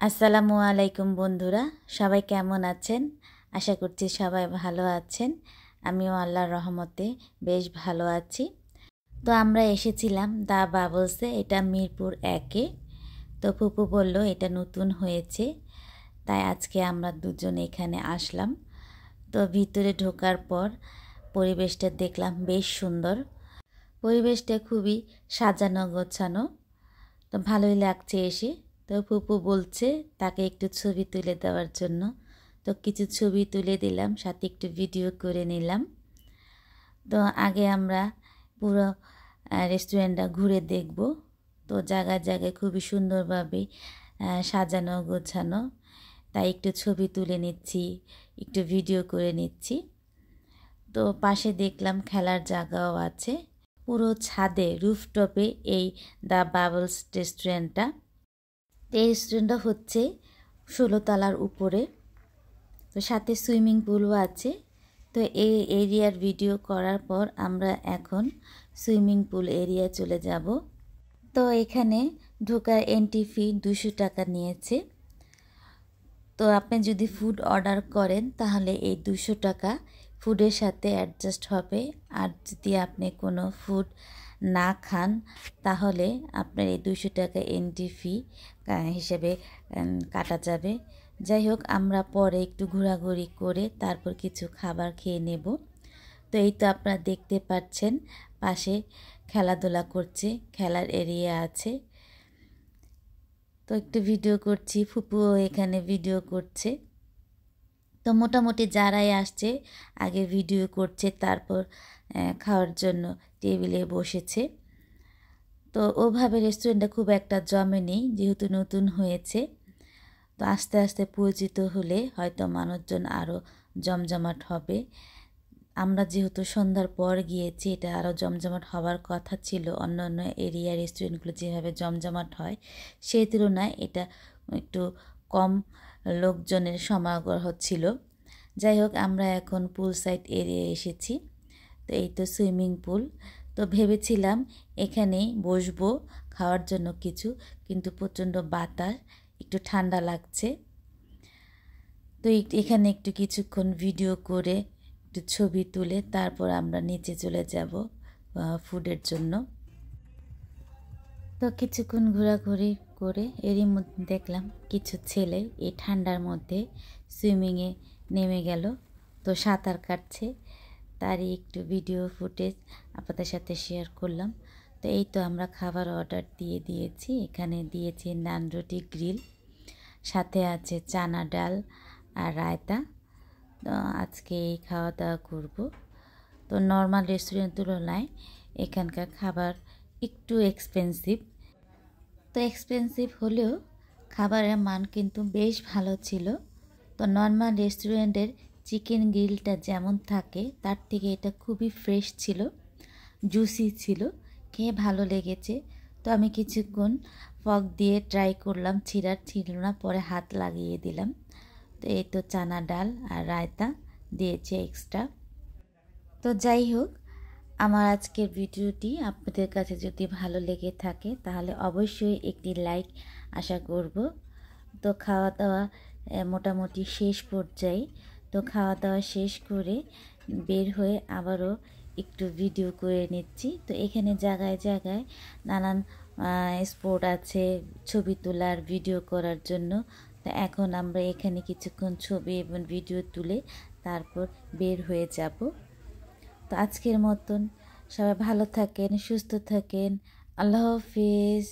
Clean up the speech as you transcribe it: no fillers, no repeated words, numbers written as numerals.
আসসালামু আলাইকুম বন্ধুরা, সবাই কেমন আছেন? আশা করছি সবাই ভালো আছেন। আমিও আল্লাহর রহমতে বেশ ভালো আছি। তো আমরা এসেছিলাম দা বাবলসে, এটা মিরপুর 1-এ। তো ফুপু বলল এটা নতুন হয়েছে, তাই আজকে আমরা দুজন এখানে আসলাম। তো ভিতরে ঢোকার পর পরিবেশটা দেখলাম বেশ সুন্দর। পরিবেশটা খুবই সাজানো গোছানো, তো ভালোই লাগছে এসে। তো ফুপু বলছে তাকে একটু ছবি তুলে দেওয়ার জন্য, তো কিছু ছবি তুলে দিলাম, সাথে একটু ভিডিও করে নিলাম। তো আগে আমরা পুরো রেস্টুরেন্টটা ঘুরে দেখব। তো জায়গায় জায়গায় খুবই সুন্দরভাবে সাজানো গোছানো, তাই একটু ছবি তুলে নিচ্ছি, একটু ভিডিও করে নিচ্ছি। তো পাশে দেখলাম খেলার জায়গাও আছে, পুরো ছাদে রুফটপে এই দ্য বাবলস রেস্টুরেন্টটা। এই রেস্টুরেন্টটা হচ্ছে 16 তলার উপরে, তো সাথে সুইমিং পুলও আছে। তো এই এরিয়ার ভিডিও করার পর আমরা এখন সুইমিং পুল এরিয়া চলে যাব। তো এখানে ঢোকার এন্ট্রি ফি 200 টাকা নিয়েছে। তো আপনি যদি ফুড অর্ডার করেন তাহলে এই 200 টাকা ফুডের সাথে অ্যাডজাস্ট হবে। আর যদি আপনি কোনো ফুড না খান তাহলে আপনার এই 200 টাকা এন্ট্রি ফি হিসেবে কাটা যাবে। যাই হোক, আমরা পরে একটু ঘোরাঘুরি করে তারপর কিছু খাবার খেয়ে নেব। তো এই তো আপনারা দেখতে পাচ্ছেন পাশে খেলাধুলা করছে, খেলার এরিয়া আছে। তো একটু ভিডিও করছি, ফুপুও এখানে ভিডিও করছে। তো মোটামুটি যারাই আসছে আগে ভিডিও করছে, তারপর খাওয়ার জন্য টেবিলে বসেছে। তো ওভাবে রেস্টুরেন্টটা খুব একটা জমেনি, যেহেতু নতুন হয়েছে। তো আস্তে আস্তে পরিচিত হলে হয়তো মানুষজন আরও জমজমাট হবে। আমরা যেহেতু সন্ধ্যার পর গিয়েছি, এটা আরও জমজমাট হওয়ার কথা ছিল। অন্য অন্য এরিয়া রেস্টুরেন্টগুলো যেভাবে জমজমাট হয় সেই তুলনায় এটা একটু কম লোকজনের সমাগম হচ্ছিল। যাই হোক, আমরা এখন পুল সাইড এরিয়া এসেছি। তো এই তো সুইমিং পুল। তো ভেবেছিলাম এখানেই বসবো খাওয়ার জন্য কিছু, কিন্তু প্রচণ্ড বাতাস, একটু ঠান্ডা লাগছে। তো এখানে একটু কিছুক্ষণ ভিডিও করে একটু ছবি তুলে তারপর আমরা নিচে চলে যাব ফুডের জন্য। তো কিছুক্ষণ ঘোরাঘুরি করে এরই মধ্যে দেখলাম কিছু ছেলে এই ঠান্ডার মধ্যে সুইমিংয়ে নেমে গেল। তো সাঁতার কাটছে, তারই একটু ভিডিও ফুটেজ আপনাদের সাথে শেয়ার করলাম। তো এই তো আমরা খাবার অর্ডার দিয়ে দিয়েছি। এখানে দিয়েছি নান রুটি গ্রিল, সাথে আছে চানা ডাল আর রায়তা। তো আজকে এই খাওয়া দাওয়া করব। তো নর্মাল রেস্টুরেন্টের তুলনায় এখানকার খাবার একটু এক্সপেন্সিভ। তো এক্সপেন্সিভ হলেও খাবারের মান কিন্তু বেশ ভালো ছিল। তো নর্মাল রেস্টুরেন্টের চিকেন গ্রিলটা যেমন থাকে তার থেকে এটা খুবই ফ্রেশ ছিল, জুসি ছিল, খেয়ে ভালো লেগেছে। তো আমি কিছুক্ষণ ফক দিয়ে ট্রাই করলাম, ছিল না, পরে হাত লাগিয়ে দিলাম। তো এই তো চানা ডাল আর রায়তা দিয়েছে এক্সট্রা। তো যাই হোক, আমার আজকের ভিডিওটি আপনাদের কাছে যদি ভালো লেগে থাকে তাহলে অবশ্যই একটি লাইক আশা করব। তো খাওয়া দাওয়া মোটামুটি শেষ পর্যায়ে। তো খাওয়া দাওয়া শেষ করে বের হয়ে আবারও একটু ভিডিও করে নিচ্ছি। তো এখানে জায়গায় জায়গায় নানান স্পট আছে ছবি তোলার, ভিডিও করার জন্য। তো এখন আমরা এখানে কিছুক্ষণ ছবি এবং ভিডিও তুলে তারপর বের হয়ে যাব। তো আজকের মতন সবাই ভালো থাকেন, সুস্থ থাকেন। আল্লাহ হাফিজ।